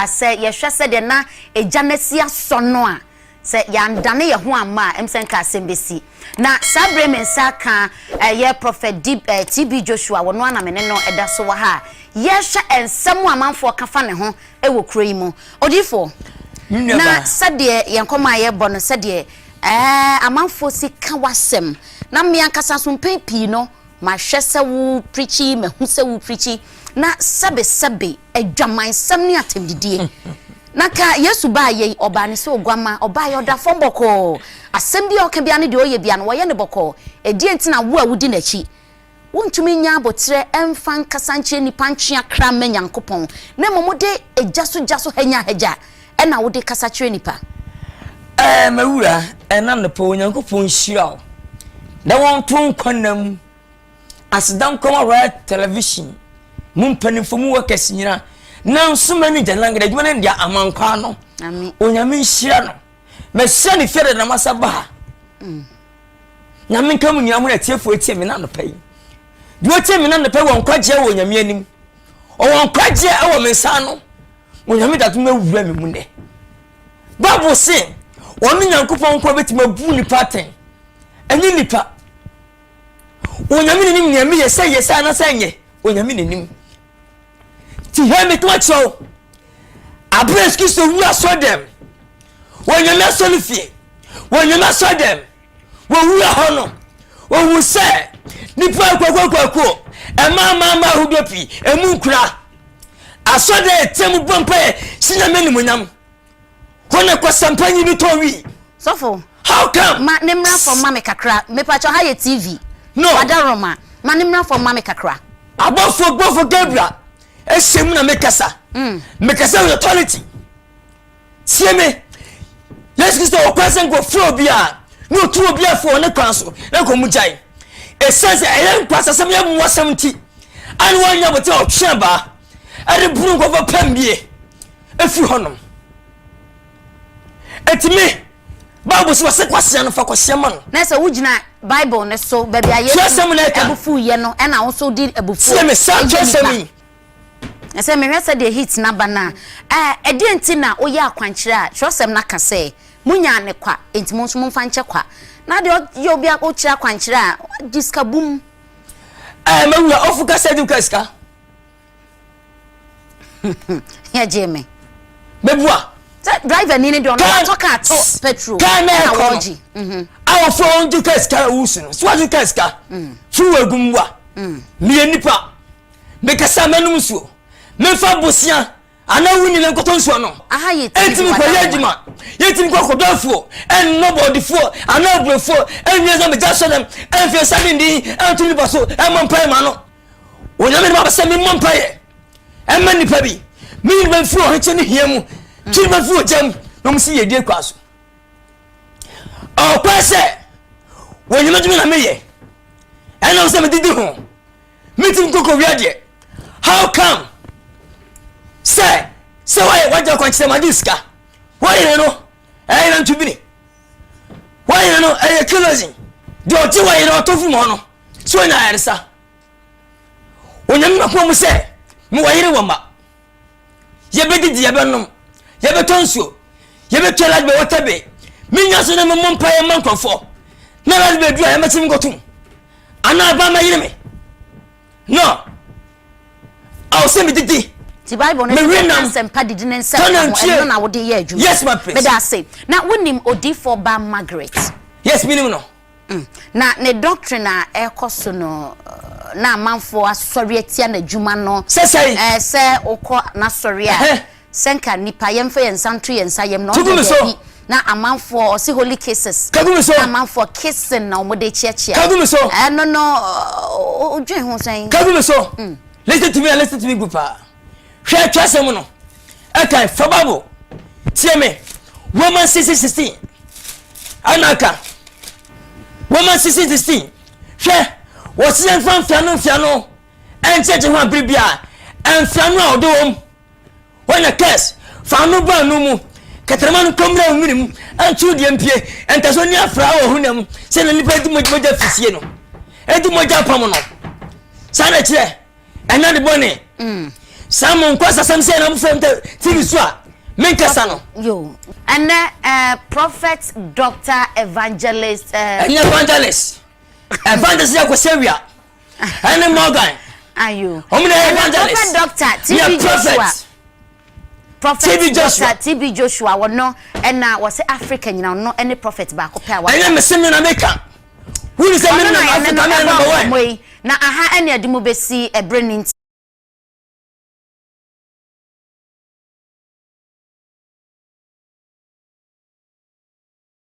ase ye hwese de na ejanesi asono a se yandane ye ho ama emsenka asembesi na sabre mensa ka ye prophet TB Joshua wono anamene no edaso wa ha ye hwe ensem amanfo kafa ne ho ewo kuroi mu odifo na sade yenkoma ye bo no sade amanfo sika wasem na me ankasa so mpempi no ma hwese wo preachi me hu se wo preachi na sabe adwaman sam ne atemdidie naka Yesu ba ye oba ne se ogwama oba ye oda fomboko asem bi oka bia ne de oye bia no wo ye ne boko edie ntina wo awudi na chi wontumi nya abotre emfan kasanche ni pantwea kra manyankopon na momode ejaso hanya haja na wode kasache nipa mawura enam ne po nyankopon hira da won ton kwanam asdam koma television mumpanifo mu wakasinyira na nsumani janangre dwuma ndia amankwa no amen onyame hira no mesha ni fere na masaba na menka nyam na tiefo etie me na no pai duo tie me na no pai won kwaje wo nyame anim o won kwaje e wo mensa no onyame dato ma wura me mu ne Bible say won nyankopon kwa betima bu ni pattern enyi nipa onyame ni nim nyame yesa na sanye onyame ni nim ti he me to acho abreski so wu aso dem wonyame so ni fie wonyame so dem wo wu ho no wo wu se nipa kwakwakwakwo ma hudopi emu nkura aso de temu bompe sinyame ni munyam hone kwa sampanyi ni towi sofo how come ma nemra from mame kakra me pacho ha ye TV no wadaroma ma nemra from mame kakra abofo Gabriel esem na mekasa mekasa with authority sieme let's go to kwasen go fro bia no tu bia fo ne kwanso na ko mujai essence ayen kwasa sem ya mu wasamti an wanya bote o tweba ade buru ko fa pambie efi honom etime Bible so se kwase no fa kwase man na se wugina Bible ne so baby aye ebufu ye no e na wo so di ebufu sieme sa twesemi ese me hwese de hit na bana edi enti na oye akwankyere a twosem na kase munya ne kwa enti mo so mo fa nche kwa na de yo bia o kira akwankyere a diska bum mawura ofuka se du kaska ya jeme bebua driver ni ne do no talk at petrol na woji our phone du kaska usu so du kaska fu agumwa mi nipa me kasa menum so me fa bosia ana wuni le nkotonso no aha ye etimi ko yedima yetimi ko kodafo en nobody fo ana brofo en yeza me jaso dem en fe sabindi en tuni baso en monpai ma no wonyame ne ba se me monpai en mani pabi mi ben fu o heche ni hiamu ti ben fu o jam no msi ye die kwaso o kwase wonyame dumi na meye en no se me didi ho meeting koko wiade how come say why waja kwanchise madiska why no na ntubini why no closing do ti why no tofu mo no so na yarisa onyam na ko mu se mu wayire woma ye bedidi ye benom ye betonsuo ye betwela be wotabe minya so na mompa ye mankofo na la be dua ye matim gotum ana ba ma yire me no I say me didi ti Bible no sempa didi ne nsem no na wode ye adwuma yes my prince but I say na wonim odifo ba Margaret yes minim no na ne doctrine na ekoso no na manfo asori atia na adwuma no se okọ na sori a senka nipa yemfa yensanto yensayem no na amanfo osi holy cases na amanfo kissing na omode chiachia no odwen ho sen kagumeso listen to me gupa hwe twasem no aka fababo tieme woman 16 anaka woman 16 hwe wosian fanfiano encheje ho abribia enfiano a odom wona case fanu ba no mu katraman komra minim antu de mpie entaso ni afra wo hunam se na lipa di moja fisie no edi moja pam no sana kire ena de bone Samon kwasa sam say na mfem TV so a menkasa no yo and prophet doctor evangelist evangelist akwasewia and Morgan ayo evangelist prophet doctor TB Joshua prophet Joshua TB Joshua wono na was African you no any prophet ba ko pa wa anya mesemi na meka who is the man of Africa number 1 na aha ene adimo besi ebre